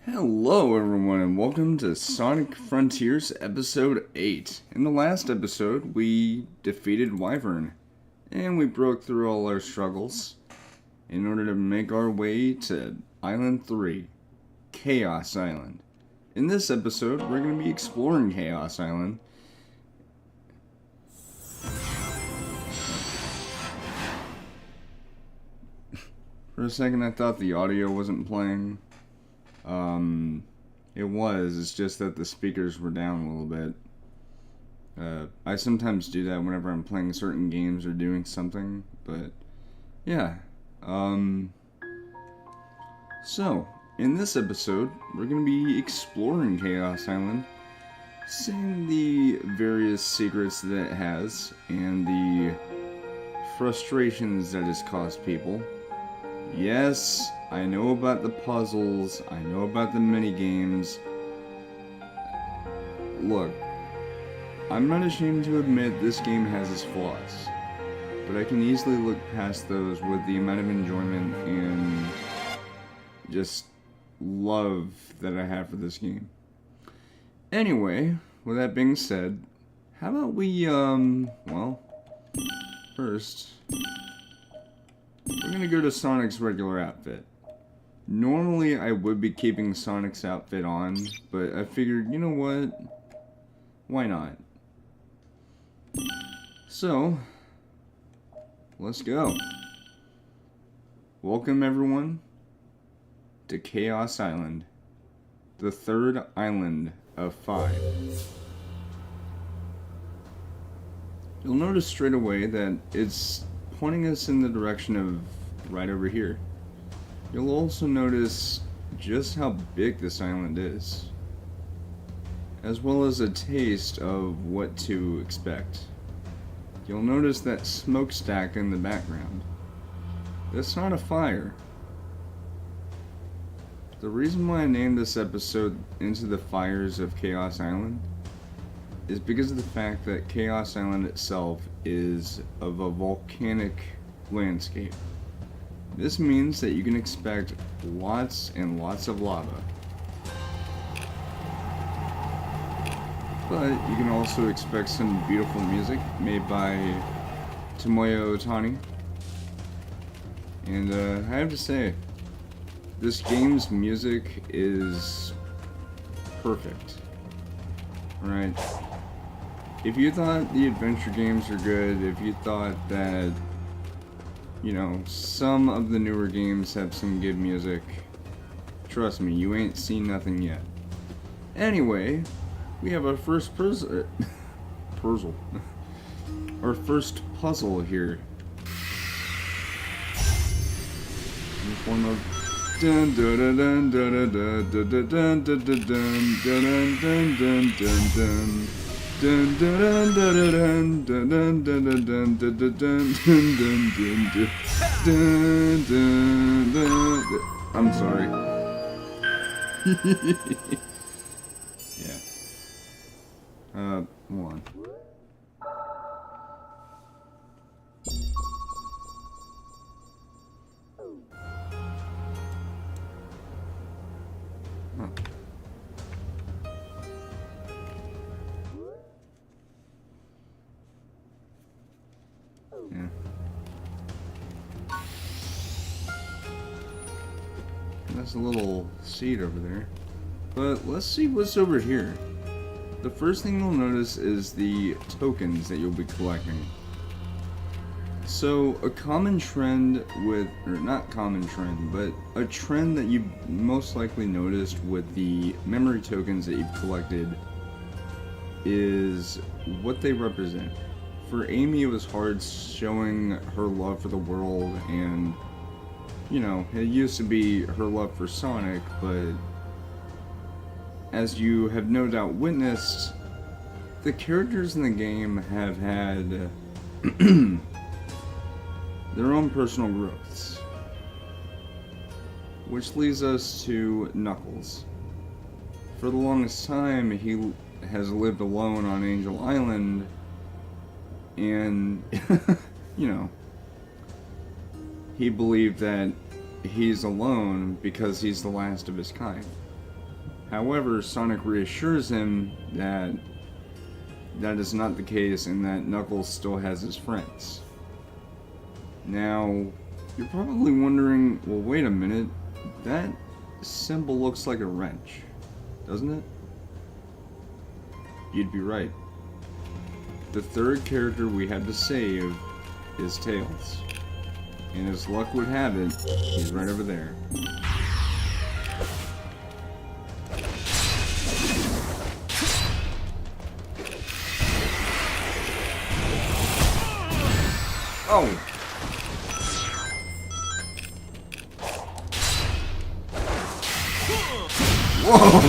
Hello everyone and welcome to Sonic Frontiers Episode 8. In the last episode, we defeated Wyvern, and we broke through all our struggles in order to make our way to Island 3, Chaos Island. In this episode, we're going to be exploring Chaos Island. For a second I thought the audio wasn't playing. It was, it's just that the speakers were down a little bit. I sometimes do that whenever I'm playing certain games or doing something, but yeah. So, in this episode, we're going to be exploring Chaos Island, seeing the various secrets that it has, and the frustrations that it's caused people. Yes, I know about the puzzles, I know about the mini-games. Look, I'm not ashamed to admit this game has its flaws, but I can easily look past those with the amount of enjoyment and just love that I have for this game. Anyway, with that being said, how about we, well, first, we're gonna go to Sonic's regular outfit. Normally, I would be keeping Sonic's outfit on, but I figured, you know what? Why not? So, let's go. Welcome, everyone, to Chaos Island, the third island of 5. You'll notice straight away that it's pointing us in the direction of right over here. You'll also notice just how big this island is, as well as a taste of what to expect. You'll notice that smokestack in the background. That's not a fire. The reason why I named this episode Into the Fires of Chaos Island is because of the fact that Chaos Island itself is of a volcanic landscape. This means that you can expect lots and lots of lava. But you can also expect some beautiful music made by Tomoyo Otani. And I have to say, this game's music is perfect. Right? If you thought the adventure games are good, if you thought that, you know, some of the newer games have some good music, trust me, you ain't seen nothing yet. Anyway, we have our first puzzle. Our first puzzle here. In the form of dun dun dun dun dun dun dun dun dun dun dun dun dun dun. Dun dun dun dun dun dun dun dun dun dun dun dun dun dun. I'm sorry. Yeah. Hold on. Huh. Yeah. That's a little seed over there. But let's see what's over here. The first thing you'll notice is the tokens that you'll be collecting. So, a common trend with, or not common trend, but a trend that you most likely noticed with the memory tokens that you've collected is what they represent. For Amy, it was hard showing her love for the world, and, you know, it used to be her love for Sonic, but as you have no doubt witnessed, the characters in the game have had their own personal growths. Which leads us to Knuckles. For the longest time, he has lived alone on Angel Island, and, you know, he believed that he's alone because he's the last of his kind. However, Sonic reassures him that that is not the case and that Knuckles still has his friends. Now, you're probably wondering, well, wait a minute, that symbol looks like a wrench, doesn't it? You'd be right. The third character we had to save is Tails. And as luck would have it, he's right over there. Oh! Whoa!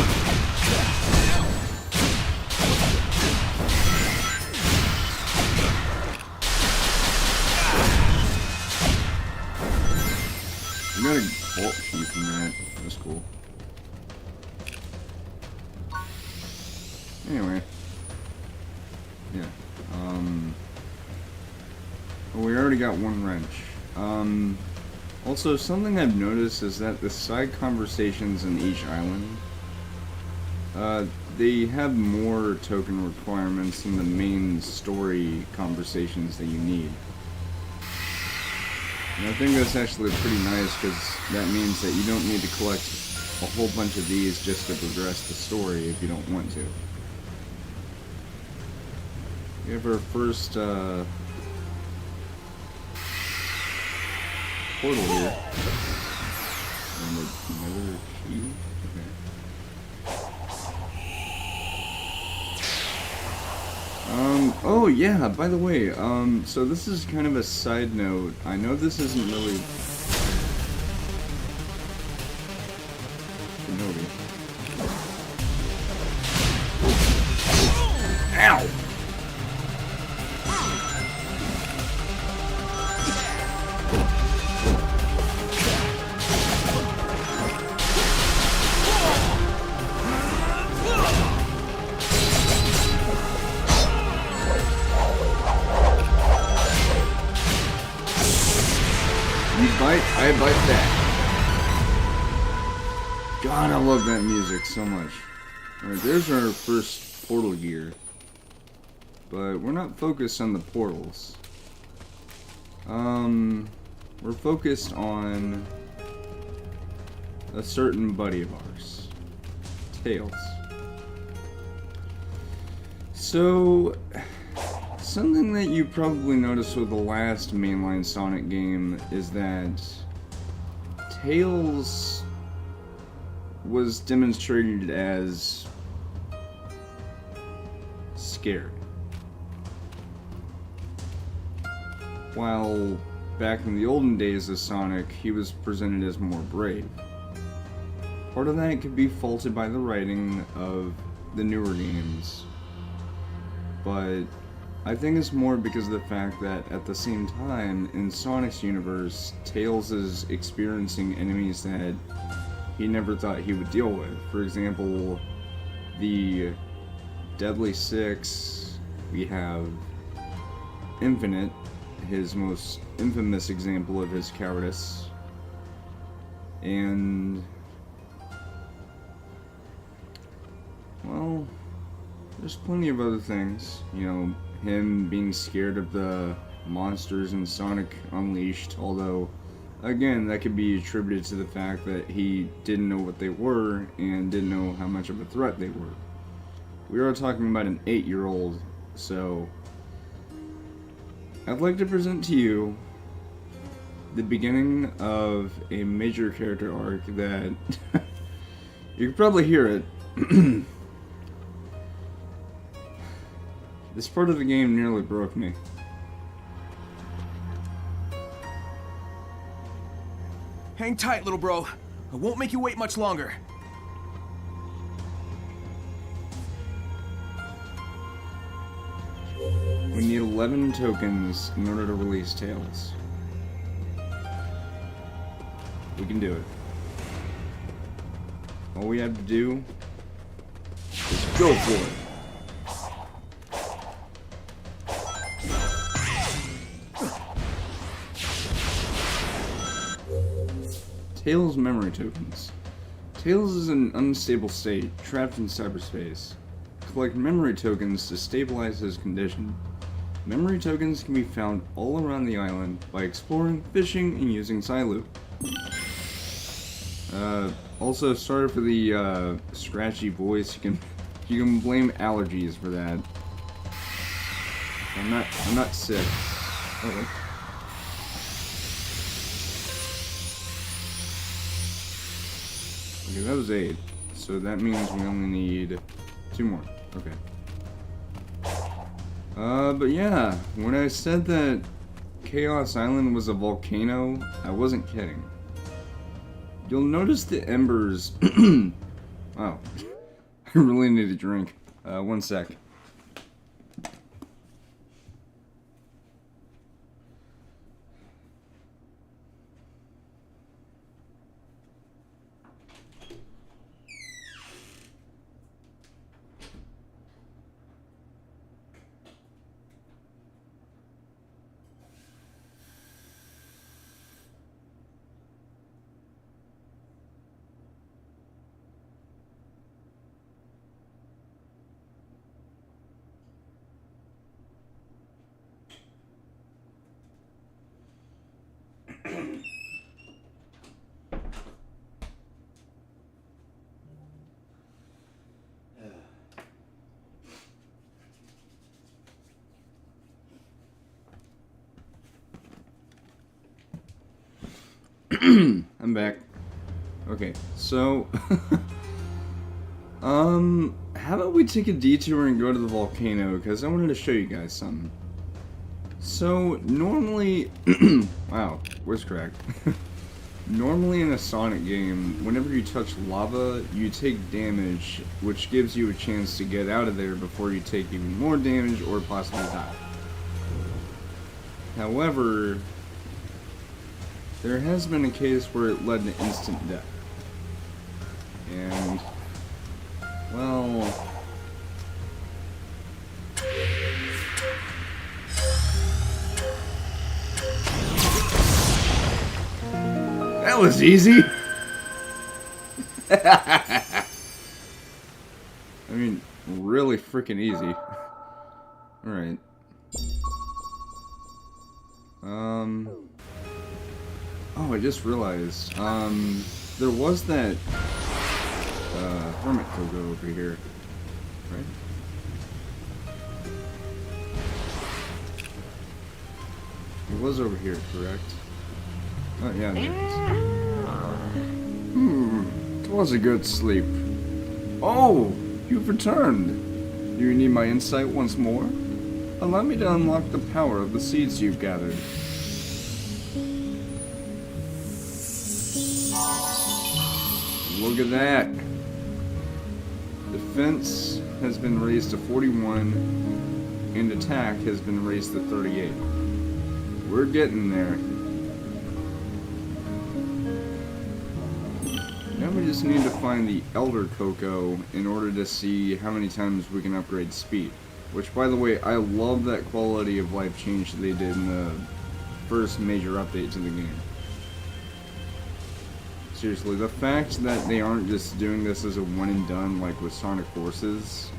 I got a bolt key from that. That's cool. Anyway. Yeah. Well, we already got one wrench. Also, something I've noticed is that the side conversations in each island, they have more token requirements than the main story conversations that you need. And I think that's actually pretty nice because that means that you don't need to collect a whole bunch of these just to progress the story if you don't want to. We have our first portal here. And another key. Okay. Oh yeah, by the way, so this is kind of a side note. I know this isn't really Shinobi. Ow! I bite that. God, I love that music so much. Alright, there's our first portal gear. But we're not focused on the portals. We're focused on a certain buddy of ours. Tails. So, something that you probably noticed with the last mainline Sonic game is that Tails was demonstrated as scared, while back in the olden days of Sonic, he was presented as more brave. Part of that could be faulted by the writing of the newer games, but I think it's more because of the fact that at the same time, in Sonic's universe, Tails is experiencing enemies that he never thought he would deal with. For example, the Deadly Six, we have Infinite, his most infamous example of his cowardice, and, well, there's plenty of other things, you know, him being scared of the monsters in Sonic Unleashed, although, again, that could be attributed to the fact that he didn't know what they were and didn't know how much of a threat they were. We are talking about an 8-year-old, so I'd like to present to you the beginning of a major character arc that you can probably hear it. This part of the game nearly broke me. Hang tight, little bro. I won't make you wait much longer. We need 11 tokens in order to release Tails. We can do it. All we have to do is go for it. Tails memory tokens. Tails is an unstable state, trapped in cyberspace. Collect memory tokens to stabilize his condition. Memory tokens can be found all around the island by exploring, fishing, and using Psyloop. Also, sorry for the scratchy voice. You can blame allergies for that. I'm not sick. Okay. Okay, that was 8. So that means we only need 2 more. Okay. But yeah, when I said that Chaos Island was a volcano, I wasn't kidding. You'll notice the embers. Wow. I really need a drink. 1 sec. I'm back. Okay, so how about we take a detour and go to the volcano, because I wanted to show you guys something. So normally wow, voice crack. Normally in a Sonic game, whenever you touch lava, you take damage, which gives you a chance to get out of there before you take even more damage or possibly die. However, there has been a case where it led to instant death. And, well, that was easy. I mean, really freaking easy. Alright. Oh, I just realized, there was that, hermit Kogo over here, right? It was over here, correct? Oh, yeah, there it is. It was a good sleep. Oh, you've returned. Do you need my insight once more? Allow me to unlock the power of the seeds you've gathered. Look at that. Defense has been raised to 41, and attack has been raised to 38. We're getting there. Now we just need to find the Elder Cocoa in order to see how many times we can upgrade speed. Which, by the way, I love that quality of life change that they did in the first major update to the game. Seriously, the fact that they aren't just doing this as a one and done like with Sonic Forces.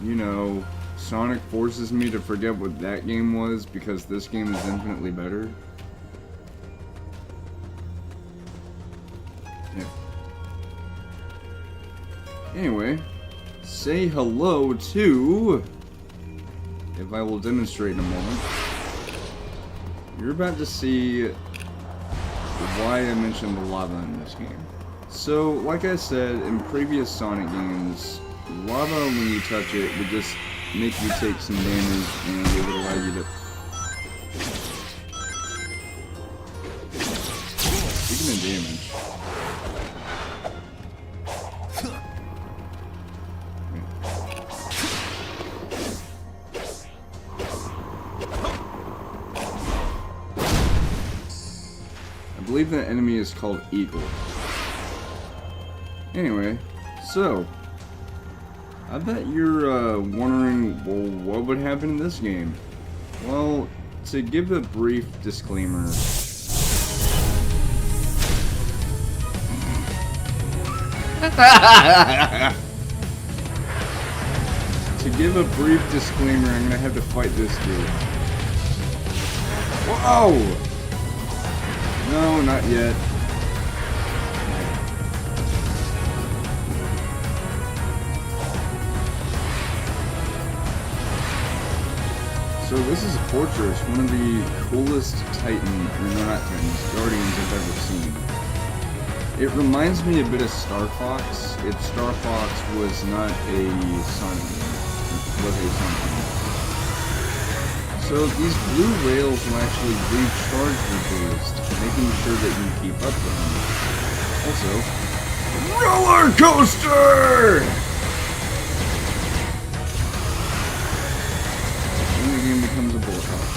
You know, Sonic forces me to forget what that game was because this game is infinitely better. Yeah. Anyway, say hello to, if I will demonstrate in a moment, you're about to see why I mentioned the lava in this game. So, like I said, in previous Sonic games, lava, when you touch it, would just make you take some damage and it would allow you to... Speaking of damage... I believe that enemy is called Eagle. Anyway, so I bet you're wondering, well, what would happen in this game? Well, to give a brief disclaimer, To give a brief disclaimer, I'm gonna have to fight this dude. Whoa! No, not yet. So this is a fortress, one of the coolest Titan, or no, not Titans, Guardians I've ever seen. It reminds me a bit of Star Fox, if Star Fox was not a Sonic game. Was a Sonic game. So these blue rails will actually recharge the boost, making sure that you keep up with them. Also, roller coaster! Then the game becomes a bullet hell.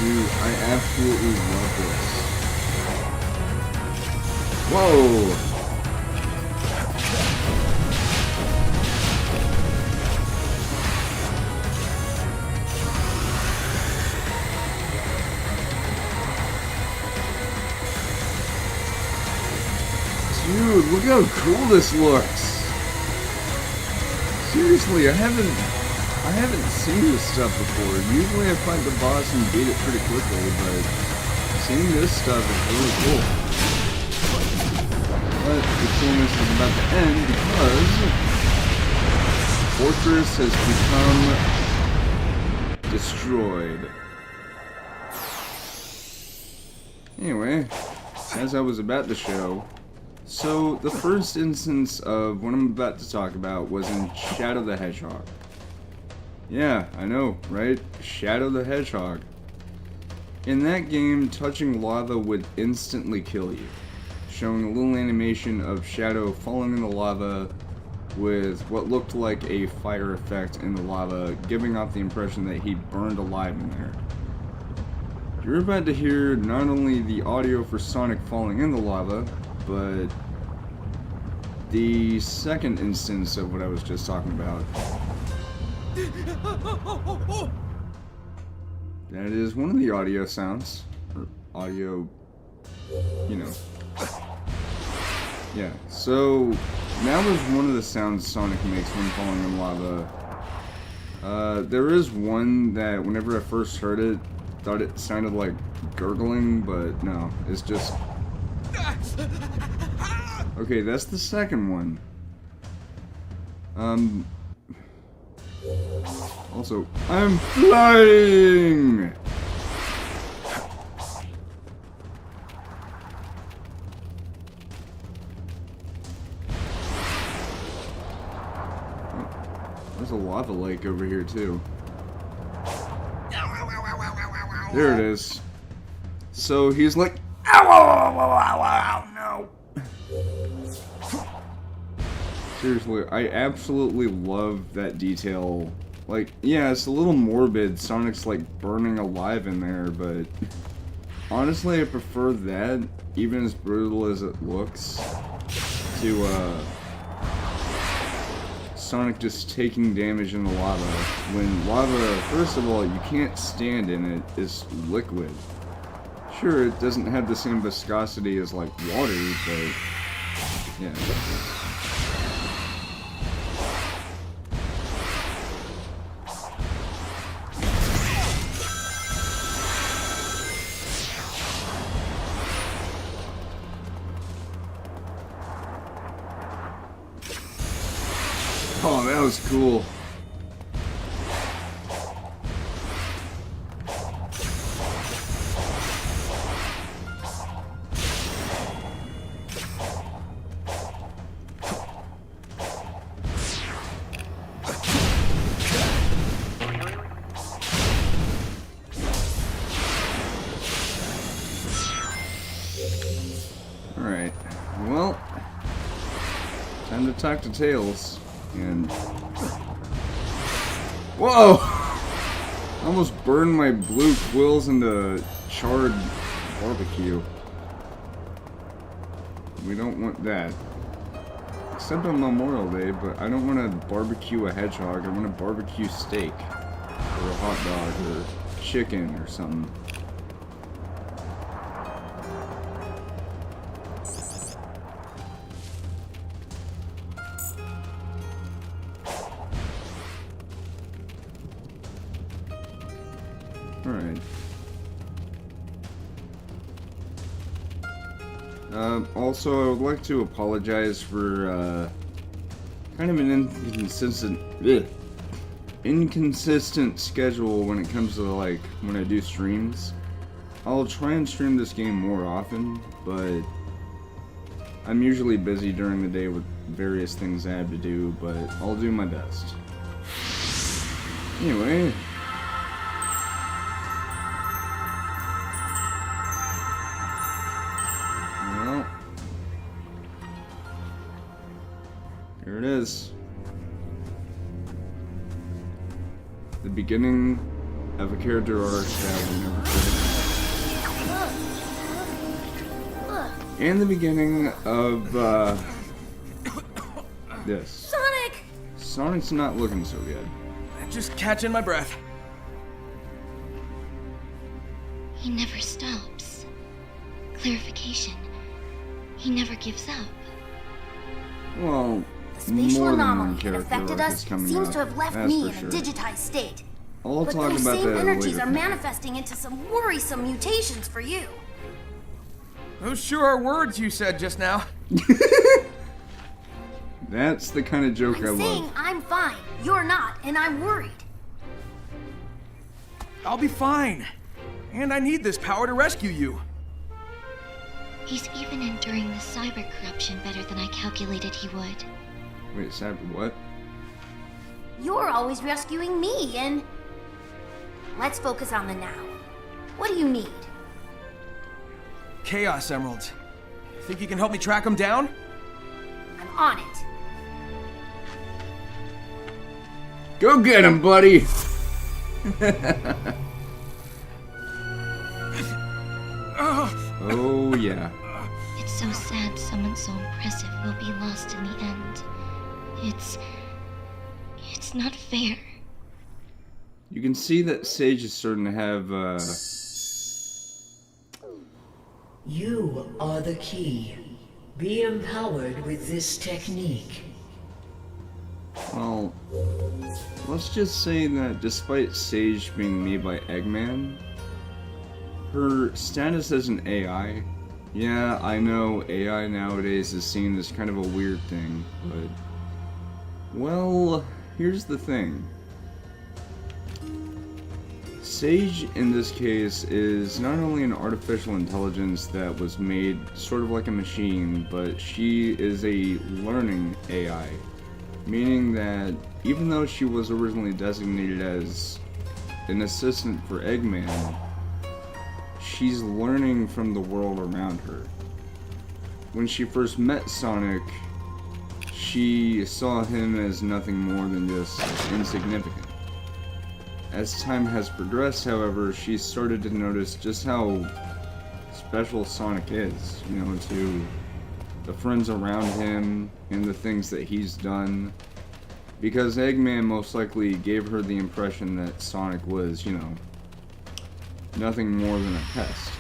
Dude, I absolutely love this. Whoa! Dude, look how cool this looks! Seriously, I haven't seen this stuff before. Usually I fight the boss and beat it pretty quickly, but seeing this stuff is really cool. But the coolness is about to end because the fortress has become destroyed. Anyway, as I was about to show, so the first instance of what I'm about to talk about was in Shadow the Hedgehog. Yeah, I know, right? Shadow the Hedgehog. In that game, touching lava would instantly kill you, showing a little animation of Shadow falling in the lava with what looked like a fire effect in the lava, giving off the impression that he burned alive in there. You're about to hear not only the audio for Sonic falling in the lava, but the second instance of what I was just talking about. That is one of the audio sounds. Or audio, you know. Yeah, so that was one of the sounds Sonic makes when falling in lava. There is one that whenever I first heard it, thought it sounded like gurgling, but no, it's just... Okay, that's the second one. Also, I'm flying! Oh, there's a lava lake over here too. There it is. So he's like, ow, ow, ow, ow, ow, no. Seriously, I absolutely love that detail. Like, yeah, it's a little morbid. Sonic's like burning alive in there, but honestly, I prefer that, even as brutal as it looks, to Sonic just taking damage in the lava. When lava, first of all, you can't stand in it, it's liquid. Sure, it doesn't have the same viscosity as like water, but yeah. Oh, that was cool. Alright. Well, time to talk to Tails. And... Whoa! I almost burned my blue quills into charred barbecue. We don't want that. Except on Memorial Day, but I don't want to barbecue a hedgehog. I want to barbecue steak. Or a hot dog, or chicken, or something. Alright. Also, I would like to apologize for, kind of an inconsistent schedule when it comes to, like, when I do streams. I'll try and stream this game more often, but I'm usually busy during the day with various things I have to do, but I'll do my best. Anyway... Here it is. The beginning of a character arc that we never could. And the beginning of, this. Sonic! Sonic's not looking so good. Just catching my breath. He never stops. Clarification. He never gives up. Well... The spatial more than one anomaly that character affected arc us is coming seems up, to have left that's me for in a sure. digitized state. I'll But talk those about same that energies later. are manifesting into some worrisome mutations for you. Those sure are words you said just now. That's the kind of joke I I'm saying love. I'm fine, you're not, and I'm worried. I'll be fine. And I need this power to rescue you. He's even enduring the cyber corruption better than I calculated he would. Wait, cyber what? You're always rescuing me, and... Let's focus on the now. What do you need? Chaos Emeralds. Think you can help me track them down? I'm on it. Go get him, buddy! Oh, yeah. It's so sad someone so impressive will be lost in the end. It's not fair. You can see that Sage is starting to have, You are the key. Be empowered with this technique. well, let's just say that despite Sage being made by Eggman, her status as an AI, yeah, I know AI nowadays is seen as kind of a weird thing, but, well, here's the thing. Sage, in this case, is not only an artificial intelligence that was made sort of like a machine, but she is a learning AI. Meaning that even though she was originally designated as an assistant for Eggman, she's learning from the world around her. When she first met Sonic, she saw him as nothing more than just insignificant. As time has progressed, however, she started to notice just how special Sonic is, you know, to the friends around him and the things that he's done. Because Eggman most likely gave her the impression that Sonic was, you know, nothing more than a pest.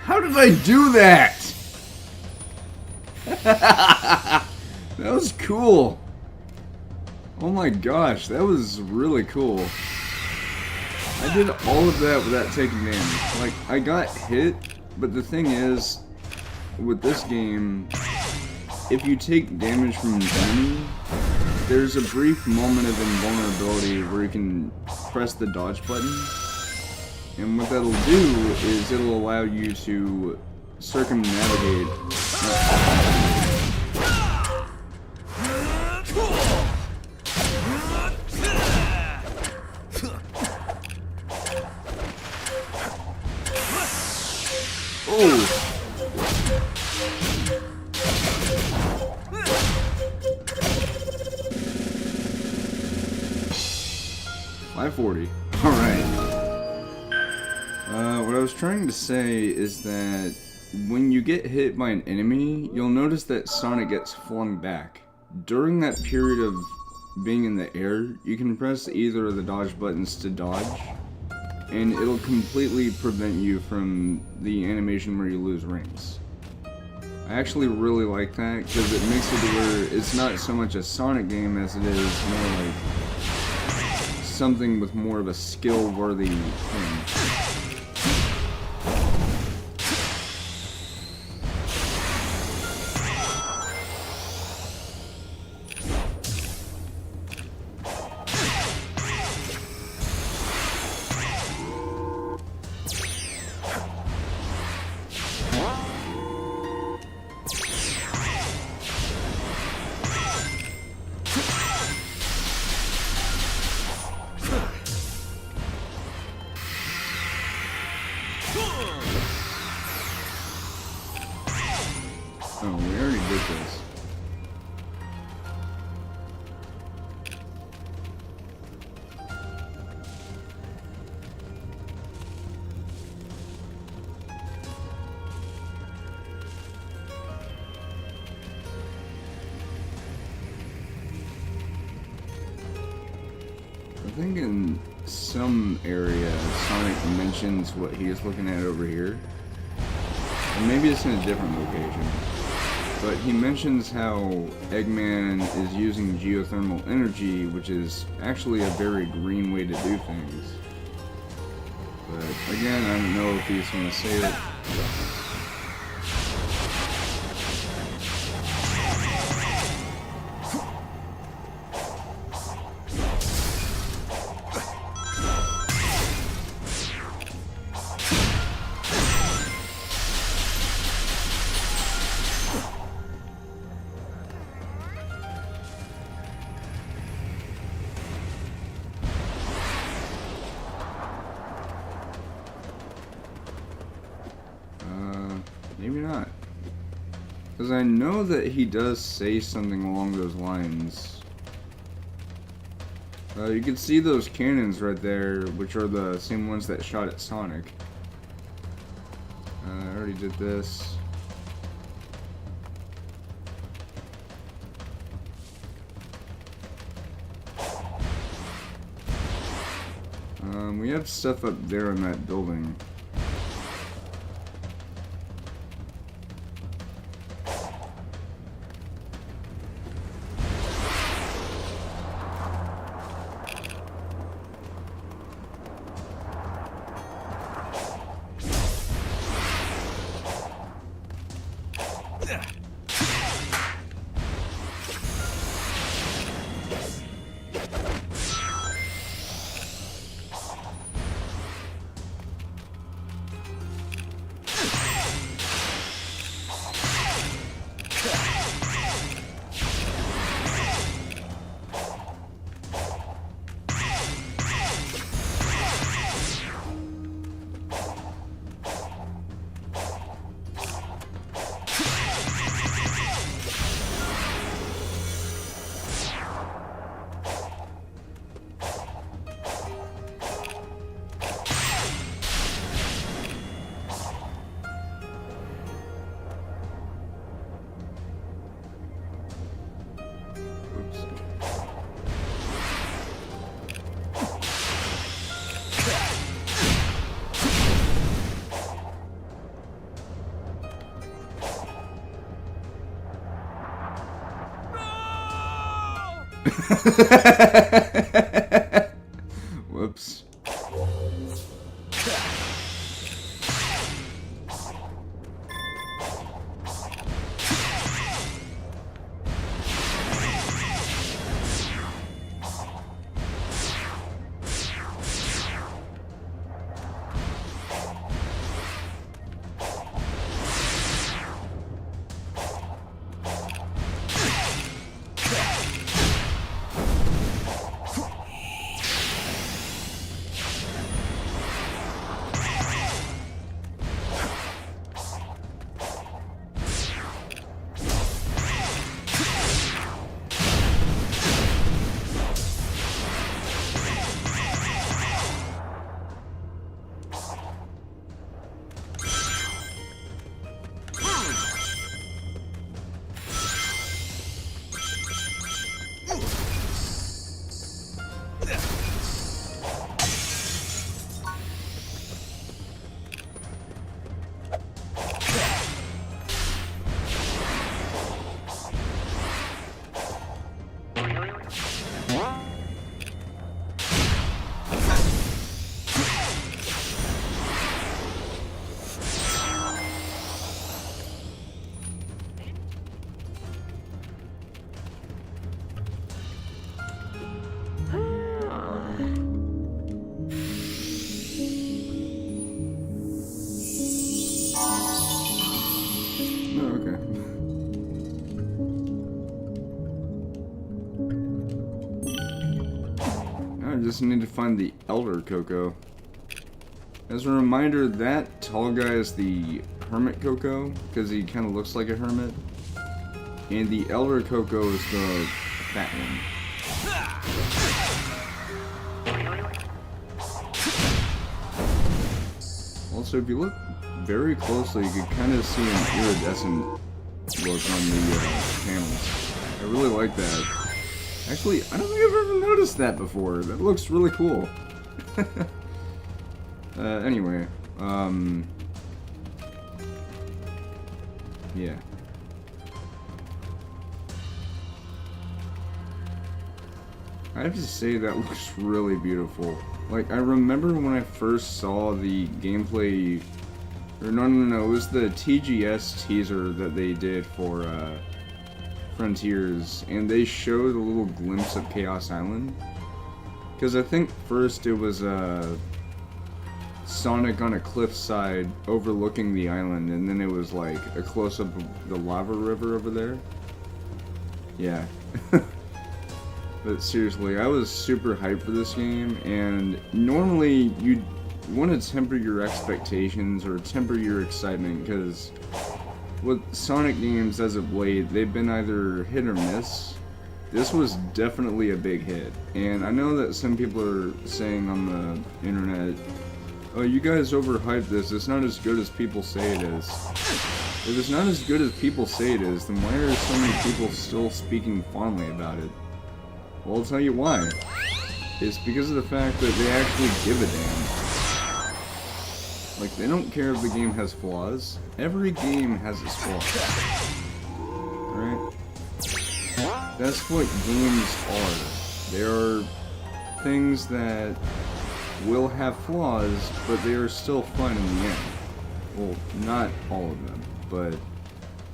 How did I do that? That was cool. Oh my gosh, that was really cool. I did all of that without taking damage. Like, I got hit, but the thing is, with this game, if you take damage from an enemy, there's a brief moment of invulnerability where you can press the dodge button. And what that'll do is it'll allow you to circumnavigate. Oh! 540. Alright. What I was trying to say is that when you get hit by an enemy, you'll notice that Sonic gets flung back. During that period of being in the air, you can press either of the dodge buttons to dodge, and it'll completely prevent you from the animation where you lose rings. I actually really like that, because it makes it where it's not so much a Sonic game as it is more like something with more of a skill-worthy thing. Oh, we already did this. I think in some area, Sonic mentions what he is looking at over here. Or maybe it's in a different location. But he mentions how Eggman is using geothermal energy, which is actually a very green way to do things. But again, I don't know if he's going to say it. Maybe not. Because I know that he does say something along those lines. You can see those cannons right there, which are the same ones that shot at Sonic. I already did this. We have stuff up there in that building. Whoops. just need to find the Elder Coco. As a reminder, that tall guy is the Hermit Coco, because he kind of looks like a hermit. And the Elder Coco is the fat one. Also, if you look very closely, you can kind of see an iridescent look on the panels. I really like that. Actually, I don't think I've ever noticed that before. That looks really cool. Anyway, yeah. I have to say that looks really beautiful. Like, I remember when I first saw the gameplay, or no, it was the TGS teaser that they did for, Frontiers, and they showed a little glimpse of Chaos Island. Because I think first it was, Sonic on a cliffside overlooking the island, and then it was like a close-up of the lava river over there. Yeah. But seriously, I was super hyped for this game, and normally you'd want to temper your expectations or temper your excitement, because with Sonic games as of late, they've been either hit or miss. This was definitely a big hit, and I know that some people are saying on the internet, oh, you guys overhyped this, it's not as good as people say it is. If it's not as good as people say it is, then why are so many people still speaking fondly about it? Well, I'll tell you why. It's because of the fact that they actually give a damn. Like, they don't care if the game has flaws. Every game has its flaws. Right? That's what games are. They are things that will have flaws, but they are still fun in the end. Well, not all of them, but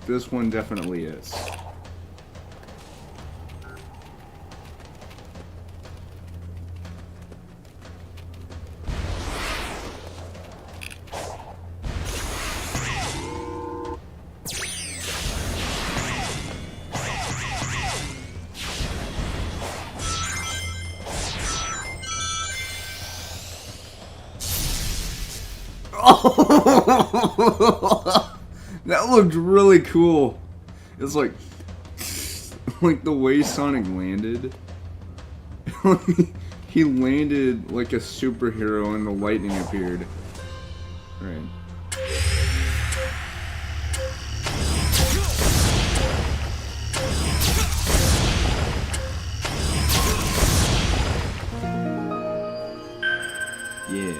this one definitely is. That looked really cool. It's like the way Sonic landed. He landed like a superhero and the lightning appeared. Right. Yeah.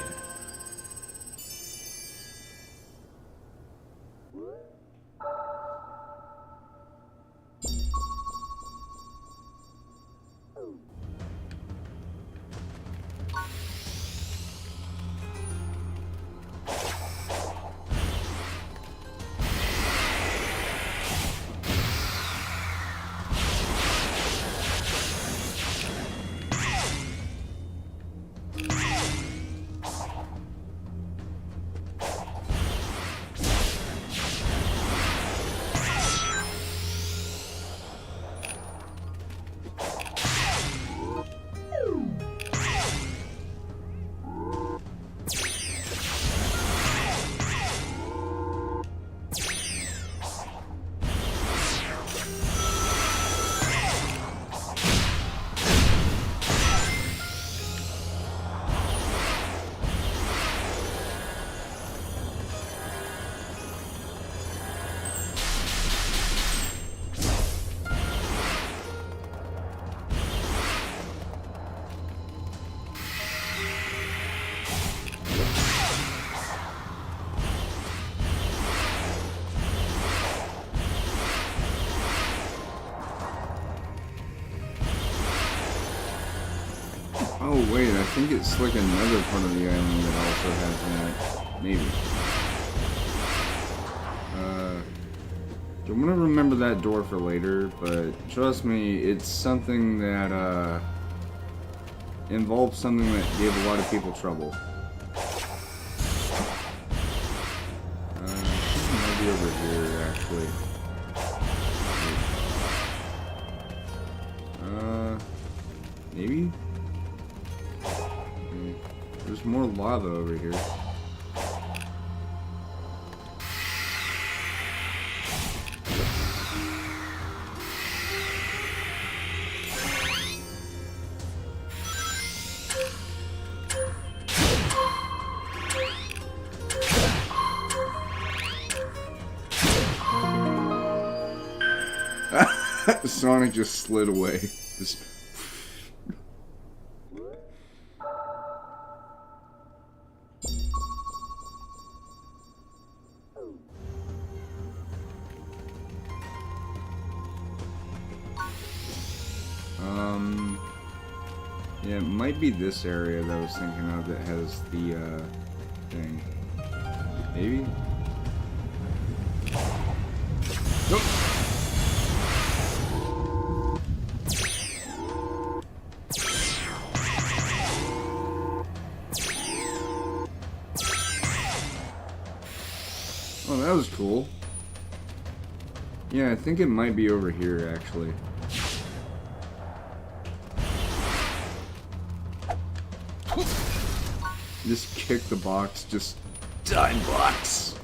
Oh wait, I think it's like another part of the island that also has that. Maybe. I'm gonna remember that door for later, but trust me, it's something that involves something that gave a lot of people trouble. I think it might be over here, actually. Maybe? there's more lava over here. Sonic just slid away. Just... Yeah, it might be this area that I was thinking of that has the, thing. Maybe? Nope. Oh, that was cool. Yeah, I think it might be over here, actually. Just kick the box, just die box.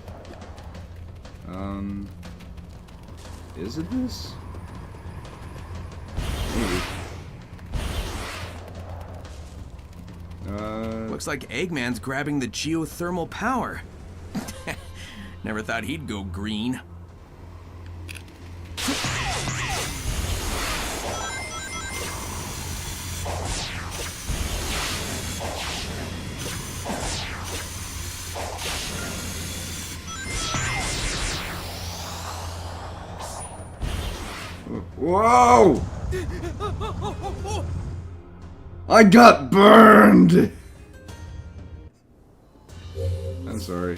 Is it this? Maybe. Looks like Eggman's grabbing the geothermal power. Never thought he'd go green. Whoa! I got burned! I'm sorry.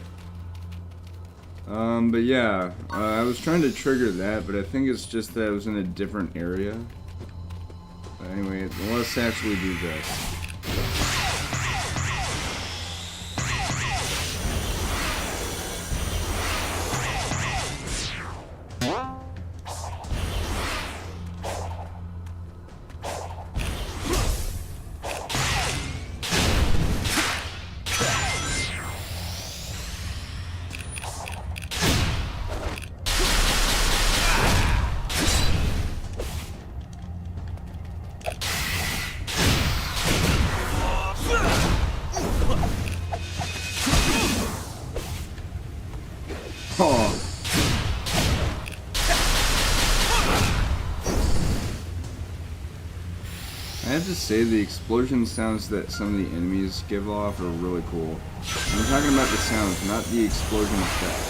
But yeah, I was trying to trigger that, but I think it's just that I was in a different area. But anyway, let's actually do this. Oh. I have to say the explosion sounds that some of the enemies give off are really cool. I'm talking about the sounds, not the explosion effect.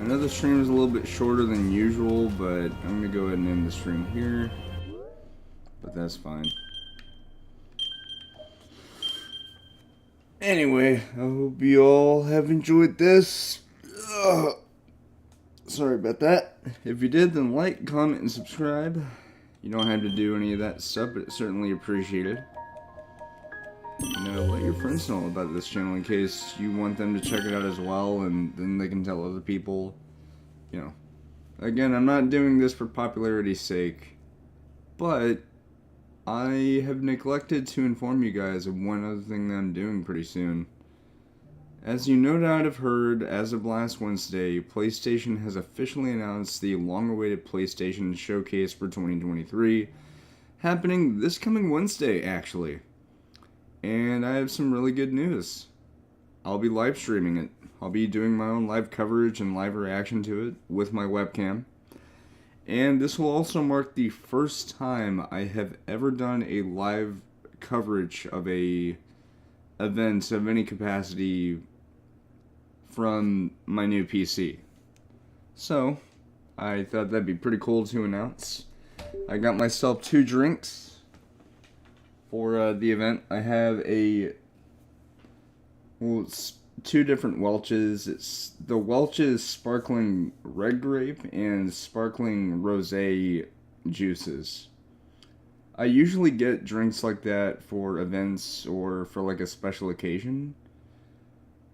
I know the stream is a little bit shorter than usual, but I'm going to go ahead and end the stream here. But that's fine. Anyway, I hope you all have enjoyed this. Ugh. Sorry about that. If you did, then like, comment, and subscribe. You don't have to do any of that stuff, but it's certainly appreciated. Let your friends know about this channel in case you want them to check it out as well, and then they can tell other people. Again, I'm not doing this for popularity's sake, but I have neglected to inform you guys of one other thing that I'm doing pretty soon. As you no doubt have heard, as of last Wednesday, PlayStation has officially announced the long-awaited PlayStation Showcase for 2023, happening this coming Wednesday, actually. And I have some really good news. I'll be live streaming it. I'll be doing my own live coverage and live reaction to it with my webcam. And this will also mark the first time I have ever done a live coverage of a event of any capacity from my new PC. So, I thought that'd be pretty cool to announce. I got myself 2 drinks for the event. I have it's 2 different Welch's. It's the Welch's Sparkling Red Grape and Sparkling Rosé juices. I usually get drinks like that for events or for like a special occasion,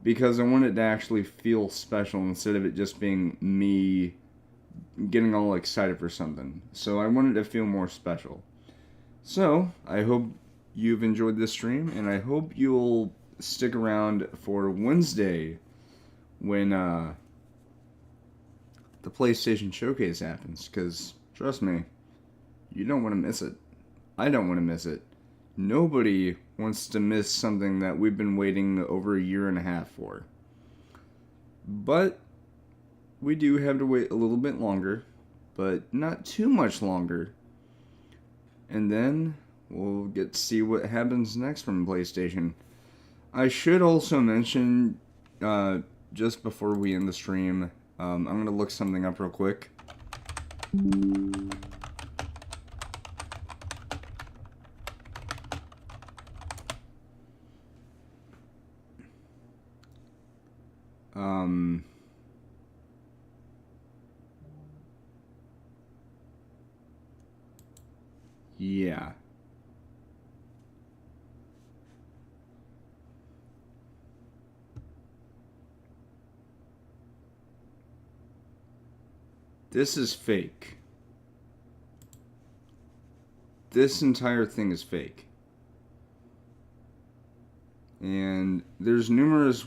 because I want it to actually feel special instead of it just being me getting all excited for something. So I want it to feel more special. So, I hope you've enjoyed this stream, and I hope you'll stick around for Wednesday when the PlayStation Showcase happens, because trust me, you don't want to miss it. I don't want to miss it. Nobody wants to miss something that we've been waiting over a year and a half for. But we do have to wait a little bit longer, but not too much longer. And then we'll get to see what happens next from PlayStation. I should also mention, just before we end the stream, I'm going to look something up real quick. Yeah. This is fake. This entire thing is fake. And there's numerous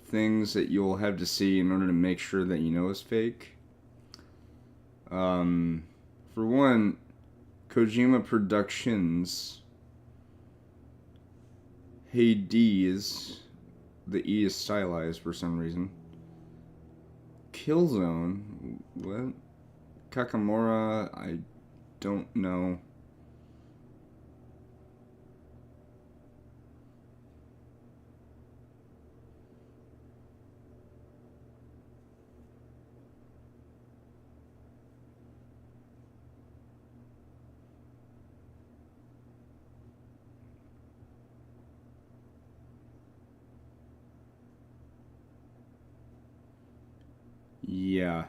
things that you'll have to see in order to make sure that you know it's fake. For one, Kojima Productions, Hades, the E is stylized for some reason. Killzone, what? Kakamura, I don't know. Yeah.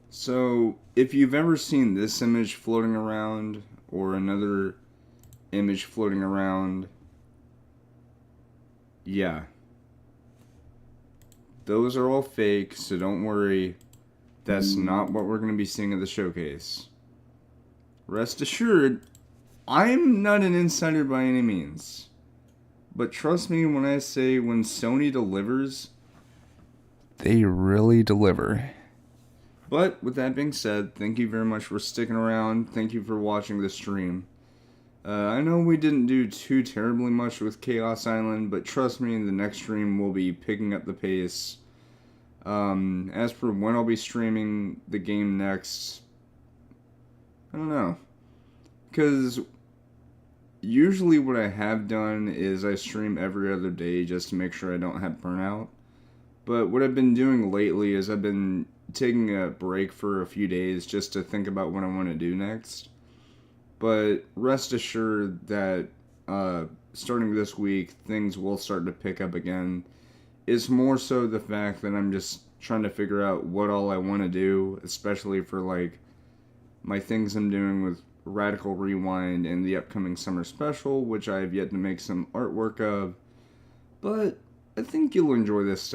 So, if you've ever seen this image floating around, or another image floating around, yeah. Those are all fake, so don't worry. That's not what we're going to be seeing at the showcase. Rest assured, I'm not an insider by any means. But trust me when I say when Sony delivers, they really deliver. But with that being said, thank you very much for sticking around. Thank you for watching the stream. I know we didn't do too terribly much with Chaos Island, but trust me, the next stream will be picking up the pace. As for when I'll be streaming the game next, I don't know. Because usually what I have done is I stream every other day just to make sure I don't have burnout. But what I've been doing lately is I've been taking a break for a few days just to think about what I want to do next. But rest assured that starting this week, things will start to pick up again. It's more so the fact that I'm just trying to figure out what all I want to do, especially for like my things I'm doing with Radical Rewind and the upcoming summer special, which I have yet to make some artwork of. But I think you'll enjoy this stuff.